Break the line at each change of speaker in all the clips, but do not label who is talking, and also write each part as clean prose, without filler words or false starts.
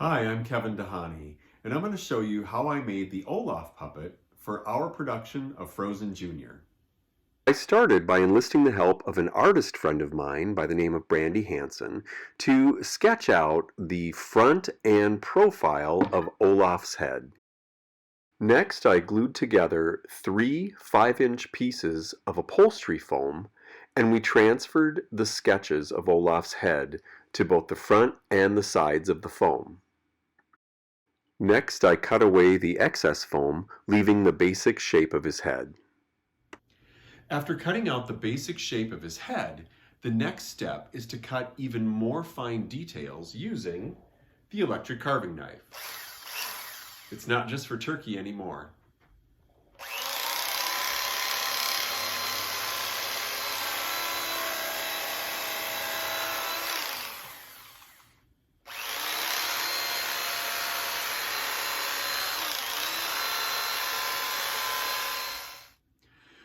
Hi, I'm Kevin Dehani, and I'm going to show you how I made the Olaf puppet for our production of Frozen Junior.
I started by enlisting the help of an artist friend of mine by the name of Brandie Hanson to sketch out the front and profile of Olaf's head. Next, I glued together three 5-inch pieces of upholstery foam, and we transferred the sketches of Olaf's head to both the front and the sides of the foam. Next, I cut away the excess foam, leaving the basic shape of his head.
After cutting out the basic shape of his head, the next step is to cut even more fine details using the electric carving knife. It's not just for turkey anymore.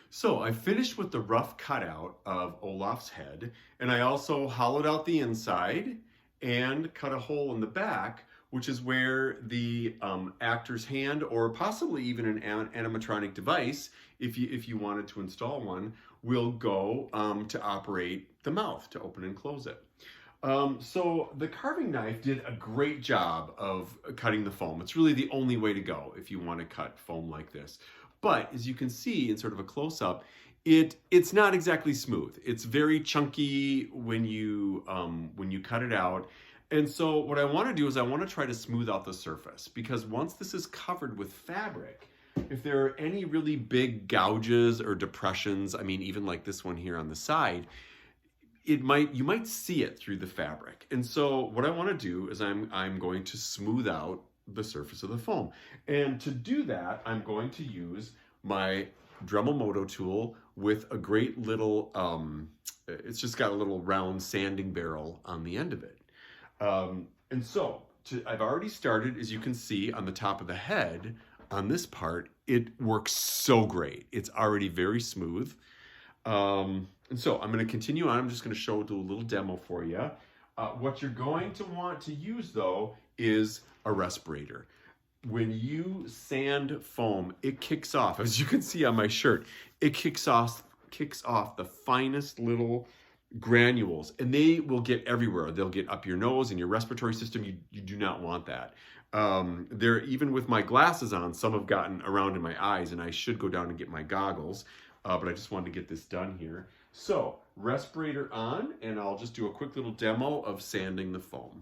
So I finished with the rough cutout of Olaf's head, and I also hollowed out the inside and cut a hole in the back, which is where the actor's hand, or possibly even an animatronic device, if you wanted to install one, will go to operate the mouth, to open and close it. So the carving knife did a great job of cutting the foam. It's really the only way to go if you want to cut foam like this. But as you can see in sort of a close-up, it's not exactly smooth. It's very chunky when you cut it out. And so what I want to do is I want to try to smooth out the surface, because once this is covered with fabric, if there are any really big gouges or depressions, I mean, even like this one here on the side, you might see it through the fabric. And so what I want to do is I'm going to smooth out the surface of the foam. And to do that, I'm going to use my Dremel Moto tool with a great little, it's just got a little round sanding barrel on the end of it. And so I've already started, as you can see on the top of the head, on this part, it works so great. It's already very smooth. And so I'm going to continue on. I'm just going to do a little demo for you. What you're going to want to use, though, is a respirator. When you sand foam, it kicks off. As you can see on my shirt, it kicks off the finest little granules, and they will get everywhere. They'll get up your nose and your respiratory system. You do not want that. They're, even with my glasses on, some have gotten around in my eyes, and I should go down and get my goggles. But I just wanted to get this done here. So, respirator on, and I'll just do a quick little demo of sanding the foam.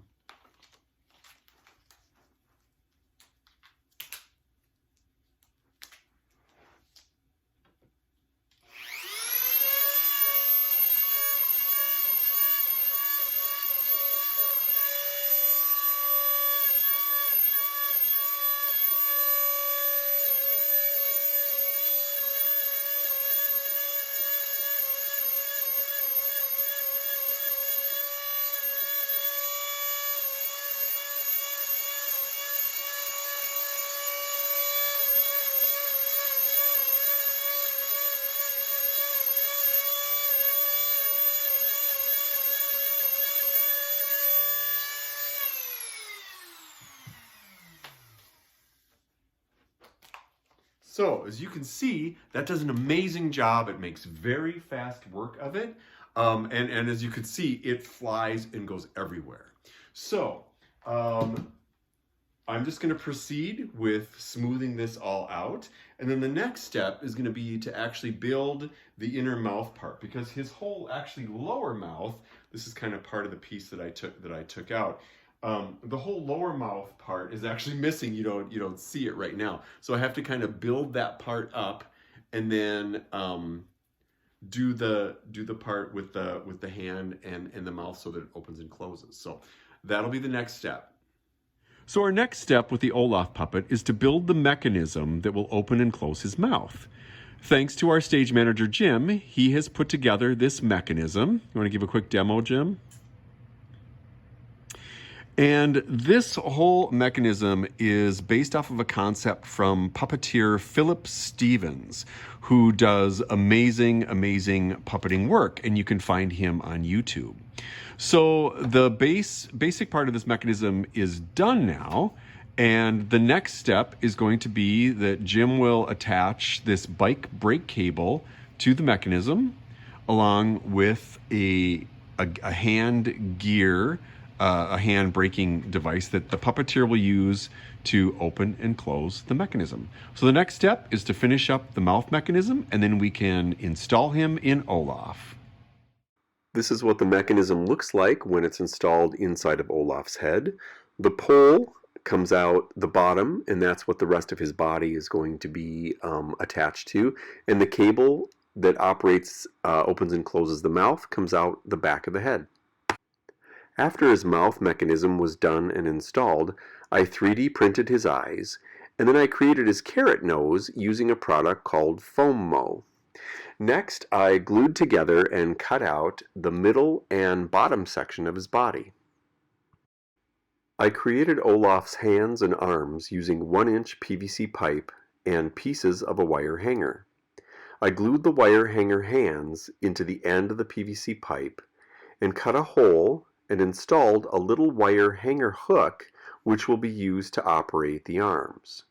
So, as you can see, that does an amazing job. It makes very fast work of it. And as you can see, it flies and goes everywhere. So, I'm just going to proceed with smoothing this all out. And then the next step is going to be to actually build the inner mouth part, because his whole actually lower mouth, this is kind of part of the piece that I took out. The whole lower mouth part is actually missing. You don't see it right now. So I have to kind of build that part up, and then do the part with the hand and the mouth so that it opens and closes. So that'll be the next step. So our next step with the Olaf puppet is to build the mechanism that will open and close his mouth. Thanks to our stage manager, Jim, he has put together this mechanism. You want to give a quick demo, Jim? And this whole mechanism is based off of a concept from puppeteer Philip Stevens, who does amazing, amazing puppeting work, and you can find him on YouTube. So the basic part of this mechanism is done now, and the next step is going to be that Jim will attach this bike brake cable to the mechanism, along with a hand gear, a hand braking device that the puppeteer will use to open and close the mechanism. So the next step is to finish up the mouth mechanism, and then we can install him in Olaf.
This is what the mechanism looks like when it's installed inside of Olaf's head. The pole comes out the bottom, and that's what the rest of his body is going to be attached to. And the cable that operates, opens and closes the mouth comes out the back of the head. After his mouth mechanism was done and installed, I 3D printed his eyes, and then I created his carrot nose using a product called Foam-Mo. Next, I glued together and cut out the middle and bottom section of his body. I created Olaf's hands and arms using 1-inch PVC pipe and pieces of a wire hanger. I glued the wire hanger hands into the end of the PVC pipe and cut a hole and installed a little wire hanger hook which will be used to operate the arms.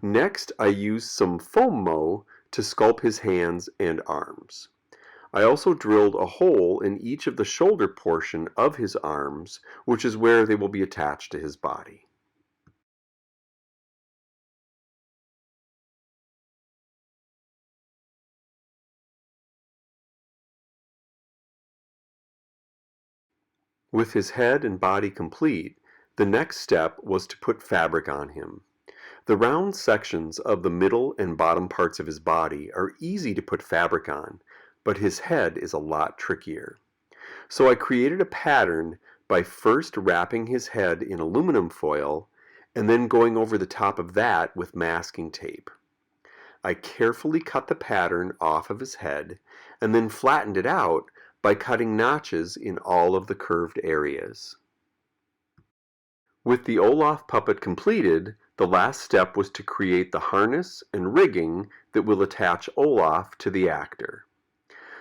Next, I used some Foam-Mo to sculpt his hands and arms. I also drilled a hole in each of the shoulder portion of his arms, which is where they will be attached to his body. With his head and body complete, the next step was to put fabric on him. The round sections of the middle and bottom parts of his body are easy to put fabric on, but his head is a lot trickier. So I created a pattern by first wrapping his head in aluminum foil and then going over the top of that with masking tape. I carefully cut the pattern off of his head and then flattened it out by cutting notches in all of the curved areas. With the Olaf puppet completed, the last step was to create the harness and rigging that will attach Olaf to the actor.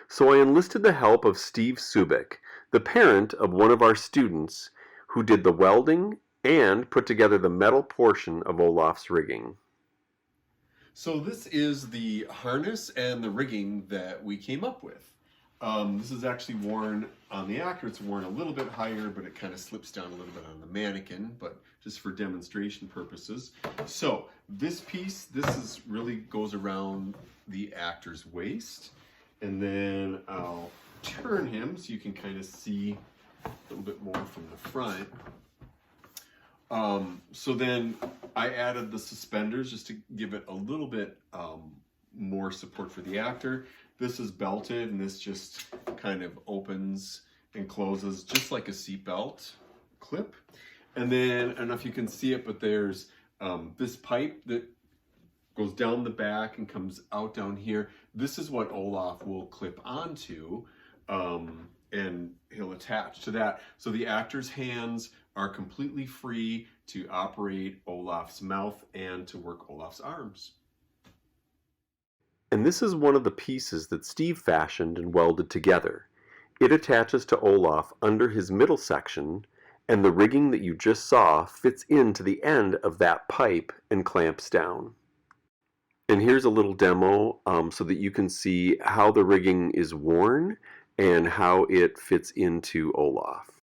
So I enlisted the help of Steve Subak, the parent of one of our students, who did the welding and put together the metal portion of Olaf's rigging.
So this is the harness and the rigging that we came up with. This is actually worn on the actor. It's worn a little bit higher, but it kind of slips down a little bit on the mannequin, but just for demonstration purposes. So this piece, really goes around the actor's waist. And then I'll turn him so you can kind of see a little bit more from the front. So then I added the suspenders just to give it a little bit more support for the actor. This is belted, and this just kind of opens and closes just like a seatbelt clip. And then, I don't know if you can see it, but there's this pipe that goes down the back and comes out down here. This is what Olaf will clip onto, and he'll attach to that. So the actor's hands are completely free to operate Olaf's mouth and to work Olaf's arms.
And this is one of the pieces that Steve fashioned and welded together. It attaches to Olaf under his middle section, and the rigging that you just saw fits into the end of that pipe and clamps down. And here's a little demo so that you can see how the rigging is worn and how it fits into Olaf.